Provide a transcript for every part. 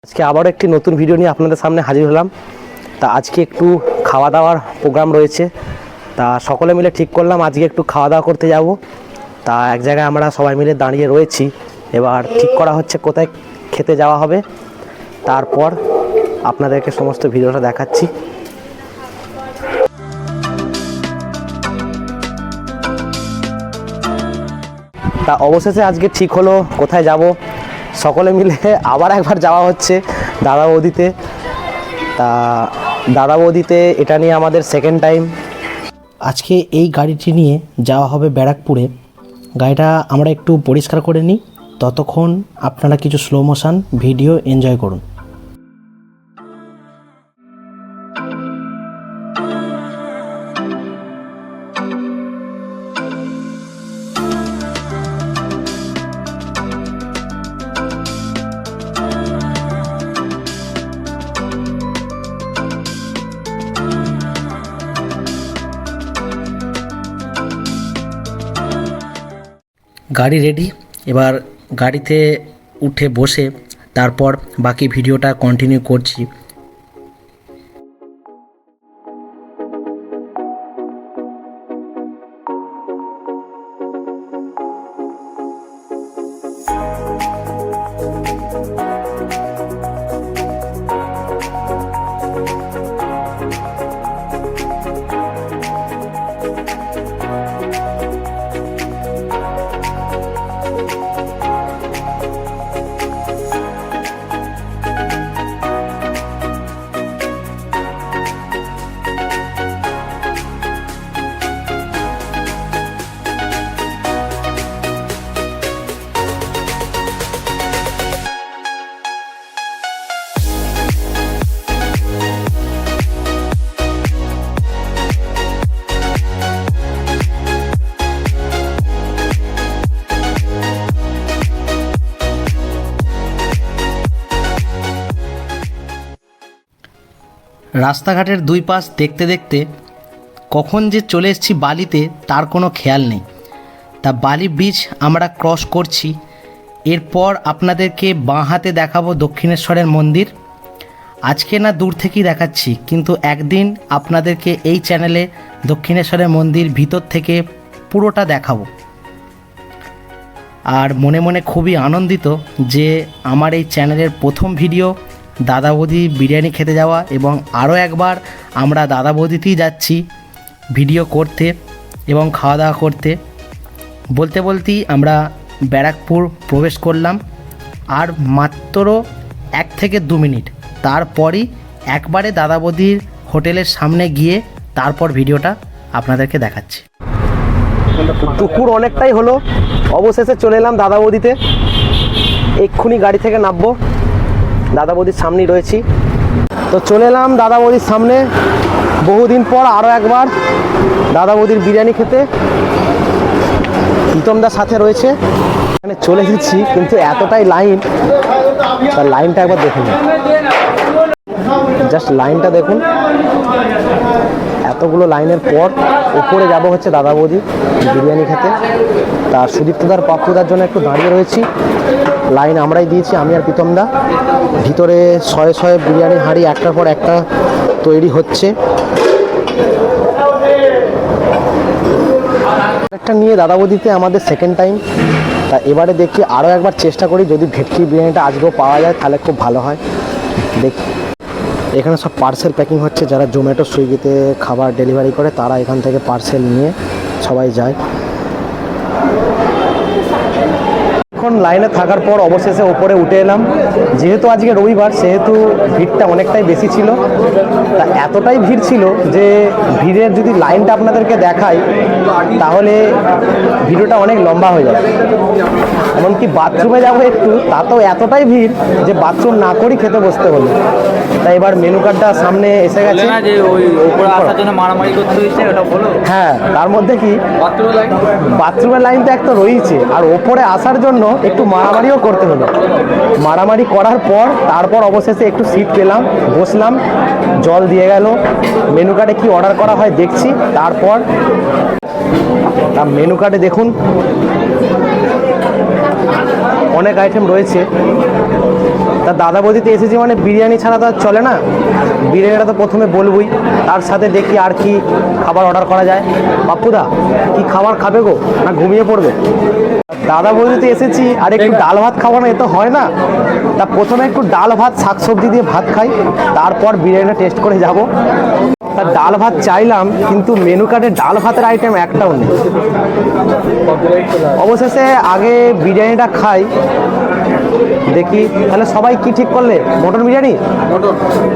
আজকে আবারও একটি নতুন ভিডিও নিয়ে আপনাদের সামনে হাজির হলাম। তা আজকে একটু খাওয়া দাওয়ার প্রোগ্রাম রয়েছে। তা সকলে মিলে ঠিক করলাম আজকে একটু খাওয়া দাওয়া করতে যাব। তা এক জায়গায় আমরা সবাই মিলে দাঁড়িয়ে রয়েছি, এবার ঠিক করা হচ্ছে কোথায় খেতে যাওয়া হবে। তারপর আপনাদেরকে সমস্ত ভিডিওটা দেখাচ্ছি। তা অবশেষে আজকে ঠিক হলো কোথায় যাব। সকলে মিলে আবার একবার যাওয়া হচ্ছে দাদা বৌদিতে। তা দাদা বৌদিতে এটা নিয়ে আমাদের সেকেন্ড টাইম। আজকে এই গাড়িটি নিয়ে যাওয়া হবে ব্যারাকপুরে। গাড়িটা আমরা একটু পরিষ্কার করে নিই, ততক্ষণ আপনারা কিছু স্লো মোশন ভিডিও এনজয় করুন। গাড়ি রেডি, এবার গাড়িতে উঠে বসে তারপর বাকি ভিডিওটা কন্টিনিউ করছি। রাস্তাঘাটের দুই পাশ দেখতে দেখতে কখন যে চলে এসেছি বালিতে তার কোনো খেয়াল নেই। তা বালি ব্রিজ আমরা ক্রস করছি। এরপর আপনাদেরকে বাঁ হাতে দেখাবো দক্ষিণেশ্বরের মন্দির। আজকে না দূর থেকেই দেখাচ্ছি, কিন্তু একদিন আপনাদেরকে এই চ্যানেলে দক্ষিণেশ্বরের মন্দির ভিতর থেকে পুরোটা দেখাবো। আর মনে মনে খুবই আনন্দিত যে আমার এই চ্যানেলের প্রথম ভিডিও দাদা বৌদি বিরিয়ানি খেতে যাওয়া, এবং আরও একবার আমরা দাদা বৌদিতেই যাচ্ছি ভিডিও করতে এবং খাওয়া দাওয়া করতে। বলতে বলতেই আমরা ব্যারাকপুর প্রবেশ করলাম, আর মাত্র 1 থেকে 2 মিনিট, তারপরই একবারে দাদা বৌদির হোটেলের সামনে গিয়ে তারপর ভিডিওটা আপনাদেরকে দেখাচ্ছি। দুপুর অনেকটাই হলো, অবশেষে চলে এলাম দাদা বৌদিতে। এক্ষুনি গাড়ি থেকে নামবো, দাদা বৌদির সামনেই রয়েছি। তো চলে এলাম দাদা বৌদির সামনে, বহুদিন পর আরও একবার দাদা বৌদির বিরিয়ানি খেতে। প্রীতমদার সাথে রয়েছে, এখানে চলে এসেছি, কিন্তু এতটাই লাইন, তার লাইনটা একবার দেখুন, জাস্ট লাইনটা দেখুন। এতগুলো লাইনের পর উপরে যাব হচ্ছে দাদা বৌদি বিরিয়ানি খেতে। তা সুদীপ্তদার পাপ্পুদার জন্য একটু দাঁড়িয়ে রয়েছি। লাইন আমরাই দিয়েছি, আমি আর প্রীতমদা। ভিতরে শয়ে শয়ে বিরিয়ানির হাঁড়ি একটার পর একটা তৈরি হচ্ছে। একটা নিয়ে দাদা বৌদিতে আমাদের সেকেন্ড টাইম। তা এবারে দেখি আরও একবার চেষ্টা করি, যদি ভেটকি বিরিয়ানিটা আজকেও পাওয়া যায় তাহলে খুব ভালো হয়। দেখি এখানে সব পার্সেল প্যাকিং হচ্ছে, যারা জোম্যাটো সুইগিতে খাবার ডেলিভারি করে তারা এখান থেকে পার্সেল নিয়ে সবাই যায়। এখন লাইনে থাকার পর অবশেষে ওপরে উঠে এলাম। যেহেতু আজকে রবিবার, সেহেতু ভিড়টা অনেকটাই বেশি ছিল। তা এতটাই ভিড় ছিল যে ভিড়ের যদি লাইনটা আপনাদেরকে দেখাই তাহলে ভিডিওটা অনেক লম্বা হয়ে যাবে। এমনকি বাথরুমে যাবো একটু, তাতেও এতটাই ভিড় যে বাথরুম না করেই খেতে বসতে হলো। তাই এবার মেনু কার্ডটা সামনে এসে গেছে। হ্যাঁ, তার মধ্যে কি বাথরুমের লাইন তো একটা রয়েছে, আর ওপরে আসার জন্য একটু মারামারিও করতে হলো। মারামারি করার পর তারপর অবশেষে একটু সিট পেলাম, বসলাম, জল দিয়ে গেল। মেনু কার্ডে কি অর্ডার করা হয় দেখছি। তারপর মেনু কার্ডে দেখুন অনেক আইটেম রয়েছে। তা দাদা বৌদিতে এসেছি মানে বিরিয়ানি ছাড়া তো আর চলে না, বিরিয়ানিটা তো প্রথমে বলবই, তার সাথে দেখি আর কি খাবার অর্ডার করা যায়। বাপ্পুদা কি খাবার খাবে গো, না ঘুমিয়ে পড়বে? দাদা বৌদিতে এসেছি আর একটু ডাল ভাত খাবো না, এ তো হয় না। তা প্রথমে একটু ডাল ভাত শাকসবজি দিয়ে ভাত খাই, তারপর বিরিয়ানিটা টেস্ট করে যাব। তা ডাল ভাত চাইলাম, কিন্তু মেনু কার্ডে ডাল ভাতের আইটেম একটাও নেই। অবশেষে আগে বিরিয়ানিটা খাই, দেখি। তাহলে সবাই কি ঠিক করলে? মটন বিরিয়ানি?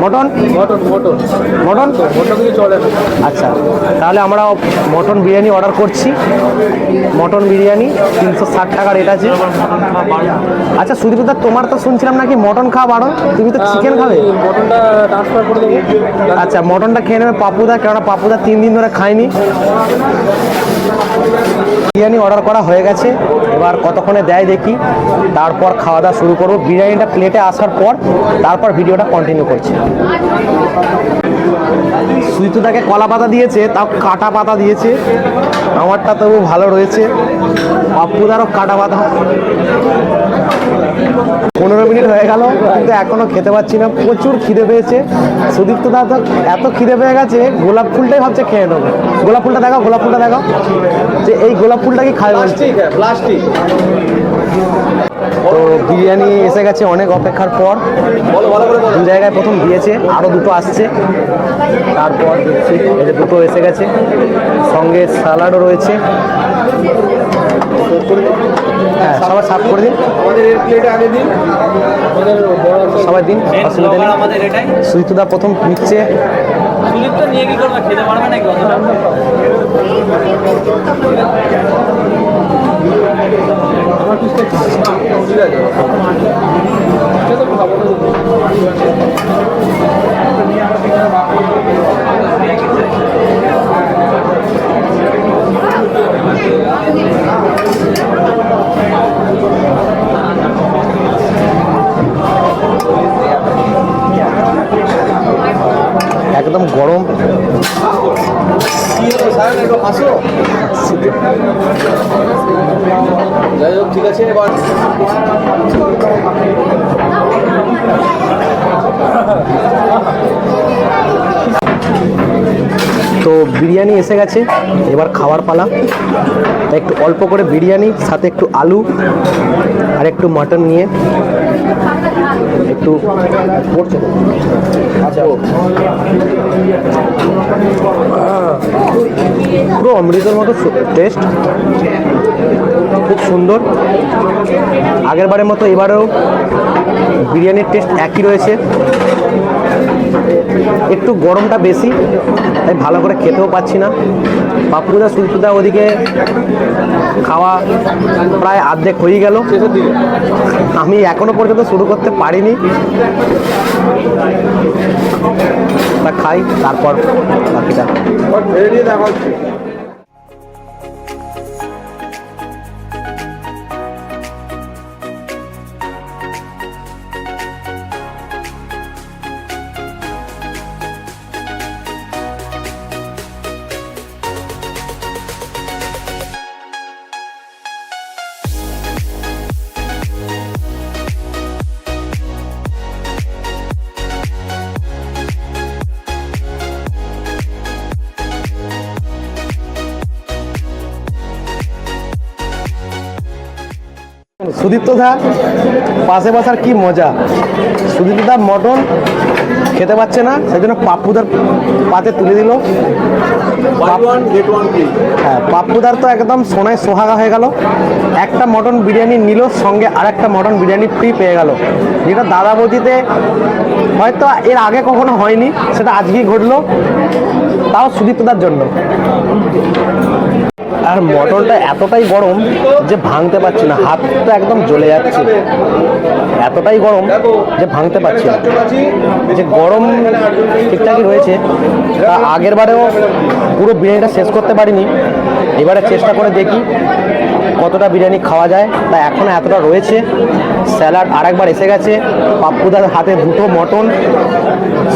মটন মটন চলে। আচ্ছা, তাহলে আমরা মটন বিরিয়ানি অর্ডার করছি। মটন বিরিয়ানি 360 টাকা রেট আছে। আচ্ছা সুদীপদা, তোমার তো শুনছিলাম নাকি মটন খাওয়া বারণ, তুমি তো চিকেন খাবে। মটনটা ট্রান্সফার করে দেবো। আচ্ছা, মটনটা খেয়ে নেবে পাপুদা, কেননা পাপুদা 3 দিন ধরে খায়নি। বিরিয়ানি অর্ডার করা হয়ে গেছে, এবার কতক্ষণে দেয় দেখি, তারপর খাওয়া দাওয়া শুরু করবো। বিরিয়ানিটা প্লেটে আসার পর তারপর ভিডিওটা কন্টিনিউ করছি। সুইতুদাকে কলা পাতা দিয়েছে, তাও কাটা পাতা দিয়েছে, আমারটা তবু ভালো রয়েছে, পাপ্পুদারও কাটা পাতা। 15 মিনিট হয়ে গেল, কিন্তু এখনো খেতে পাচ্ছি না, প্রচুর খিদে পেয়েছে। সুদীপ্তদা তো এত খিদে পেয়ে গেছে, গোলাপ ফুলটাই ভাবছে খেয়ে নেবো। গোলাপ ফুলটা দেখাও, গোলাপ ফুলটা দেখাও, যে এই গোলাপ ফুলটা কি খাবে বলছে। তো বিরিয়ানি এসে গেছে অনেক অপেক্ষার পর, 2 জায়গায় প্রথম দিয়েছে, আরও 2টো আসছে। তারপর দেখছি এই যে 2টো এসে গেছে, সঙ্গে স্যালাডও রয়েছে। হ্যাঁ, সবাই সার্ভ করে দিন, সবাই দিন, অসুবিধা নেই। সুইতুদা প্রথম নিচ্ছে। নিয়ে কি করবে, খেতে পারবে নাকি অতটা? একদম গরম। যাই হোক, ঠিক আছে। এবার তো বিরিয়ানি এসে গেছে, এবার খাওয়ার পালা। একটু অল্প করে বিরিয়ানি, সাথে একটু আলু আর একটু মাটন নিয়ে একটু পুরো অমৃতের মতো টেস্ট, খুব সুন্দর। আগের বারের মতো এবারেও বিরিয়ানির টেস্ট একই রয়েছে, একটু গরমটা বেশি, তাই ভালো করে খেতেও পাচ্ছি না। পাপুদা সুলপুদা ওদিকে খাওয়া প্রায় অর্ধেক হয়ে গেল, আমি এখনো পর্যন্ত শুরু করতে পারিনি। তা খাই, তারপর বাকিটা। সুদীপ্তদা পাশে বসার কি মজা। সুদীপ্তদা মটন খেতে পাচ্ছে না, সেই জন্য পাপ্পুদার পাতে তুলে দিল। হ্যাঁ, পাপ্পুদার তো একদম সোনায় সোহাগা হয়ে গেল। একটা মটন বিরিয়ানি নিল, সঙ্গে আর একটা মটন বিরিয়ানি ফ্রি পেয়ে গেল, যেটা দাদা বৌদিতে হয়তো এর আগে কখনো হয়নি, সেটা আজকেই ঘটলো, তাও সুদীপ্তদার জন্য। আর মটনটা এতটাই গরম যে ভাঙতে পারছি না, হাতটা একদম জ্বলে যাচ্ছে, এতটাই গরম যে ভাঙতে পারছি না। যে গরম ঠিকঠাকই রয়েছে, তা আগের বারেও পুরো বিরিয়ানিটা শেষ করতে পারিনি, এবারে চেষ্টা করে দেখি কতটা বিরিয়ানি খাওয়া যায়। তা এখনো এতটা রয়েছে। স্যালাড আর একবার এসে গেছে, পাপ্পুদার হাতে 2টো মটন।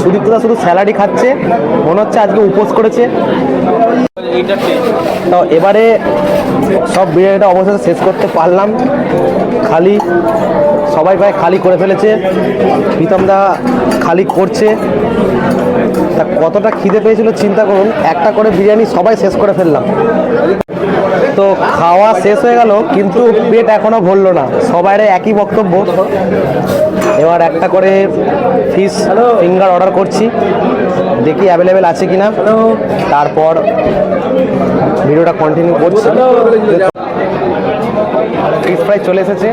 সুদীপ্তদা শুধু স্যালাডই খাচ্ছে, মনে হচ্ছে আজকে উপোস করেছে। তো এবারে সব বিরিয়ানিটা অবশেষে শেষ করতে পারলাম, খালি সবাই প্রায় খালি করে ফেলেছে, প্রীতমদা খালি করছে। তা কতটা খিদে পেয়েছিল চিন্তা করুন, একটা করে বিরিয়ানি সবাই শেষ করে ফেললাম। তো খাওয়া শেষ হয়ে গেল কিন্তু পেট এখনো ভরলো না, সবাই একই বক্তব্য। এবার একটা করে ফিশ ফিঙ্গার অর্ডার করছি, দেখি অ্যাভেলেবেল আছে কিনা, তারপর ভিডিওটা কন্টিনিউ করছি। ফিশ ফ্রাই চলে এসেছে।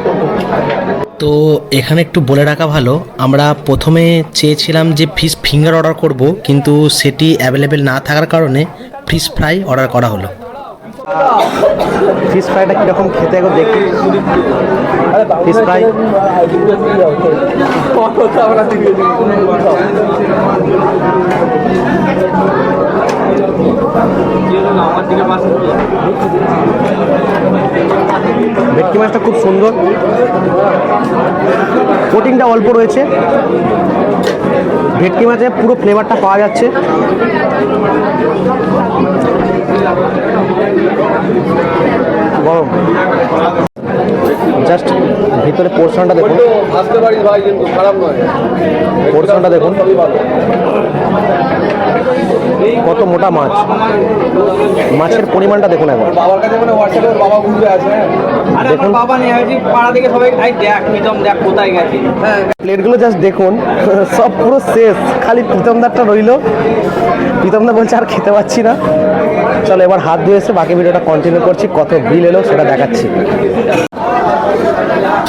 তো এখানে একটু বলে রাখা ভালো, আমরা প্রথমে চেয়েছিলাম যে ফিশ ফিঙ্গার অর্ডার করব, কিন্তু সেটি অ্যাভেলেবেল না থাকার কারণে ফিশ ফ্রাই অর্ডার করা হলো। ফিশ ফ্রাইটা কীরকম খেতে একবার দেখি। ফিশ ফ্রাই ভেটকি মাছটা খুব সুন্দর, কোটিংটা অল্প রয়েছে, ভেটকি মাছে পুরো ফ্লেভারটা পাওয়া যাচ্ছে। গরম, জাস্ট ভিতরে পোর্শনটা দেখুন, আসতে পারিস ভাই, কিন্তু খারাপ নয়। পোর্শনটা দেখুন সবই ভালো। কত মোটা মাছ, মাছের পরিমাণটা দেখুন একবার। বাবার কাছে মানে হোয়াটসঅ্যাপে ওর বাবা বুঝতে আছে। দেখুন বাবা নিয়ে আসি পাড়া থেকে সবাই, আই দেখ প্রীতম দেখ কোথায় গেছে। হ্যাঁ প্লেটগুলো জাস্ট দেখুন, সব পুরো শেষ, খালি প্রীতমদারটা রইলো। প্রীতমদা বলছে আর খেতে পাচ্ছি না। চলো এবার হাত ধুয়ে এসে বাকি ভিডিওটা কন্টিনিউ করছি, কত বিল এলো সেটা দেখাচ্ছি।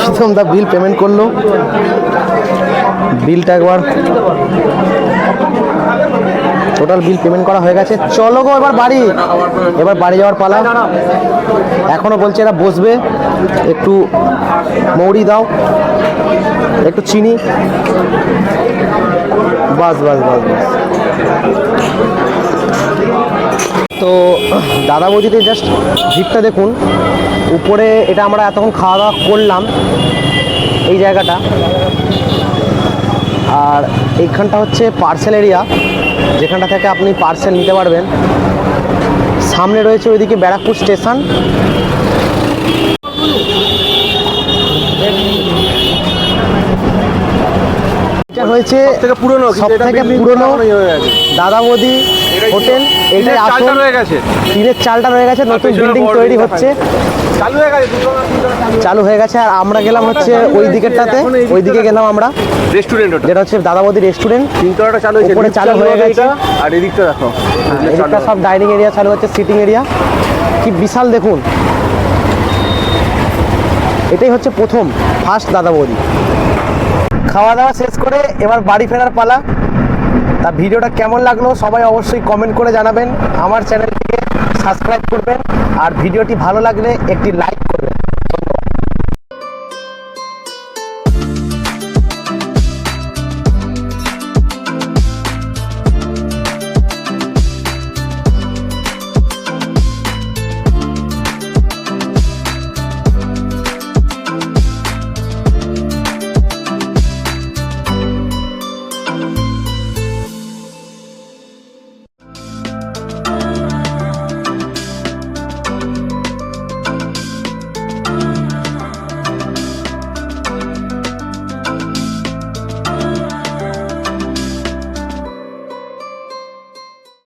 প্রীতমদা বিল পেমেন্ট করলো, বিলটা একবার, টোটাল বিল পেমেন্ট করা হয়ে গেছে। চলো গো এবার বাড়ি, এবার বাড়ি যাওয়ার পালা। এখনো বলছে এরা বসবে, একটু মৌরি দাও, একটু চিনি, বাস বাস বাস বাস। তো দাদা বৌদিতে জাস্ট ভিড়টা দেখুন, উপরে এটা আমরা এতক্ষণ খাওয়া দাওয়া করলাম এই জায়গাটা, আর এইখানটা হচ্ছে পার্সেল এরিয়া, যেখানটা থেকে আপনি পার্সেল নিতে পারবেন। সামনে রয়েছে ওইদিকে ব্যারাকপুর স্টেশন। এটা হয়েছে পুরনো, সবথেকে পুরনো দাদা বৌদি হোটেল। এটাই আসল, টিনের চালটা রয়ে গেছে, নতুন বিল্ডিং তৈরি হচ্ছে, চালু হয়ে গেছে। আর আমরা গেলাম হচ্ছে ওই দিকেরটাতে, ওই দিকে গেলাম আমরা, রেস্টুরেন্ট যেটা হচ্ছে দাদা বৌদি রেস্টুরেন্ট। তিনতলাটা চালু হয়েছে, উপরে চালু হয়ে গেছে, আর এদিকটা দেখো, এদিকটা সব ডাইনিং এরিয়া চালু হচ্ছে, সিটিং এরিয়া কি বিশাল দেখুন। এটাই হচ্ছে প্রথম ফার্স্ট দাদা বৌদি। খাওয়া দাওয়া শেষ করে এবার বাড়ি ফেরার পালা। তা ভিডিওটা কেমন লাগলো সবাই অবশ্যই কমেন্ট করে জানাবেন, আমার চ্যানেলটিকে সাবস্ক্রাইব করবেন, আর ভিডিওটি ভালো লাগলে একটি লাইক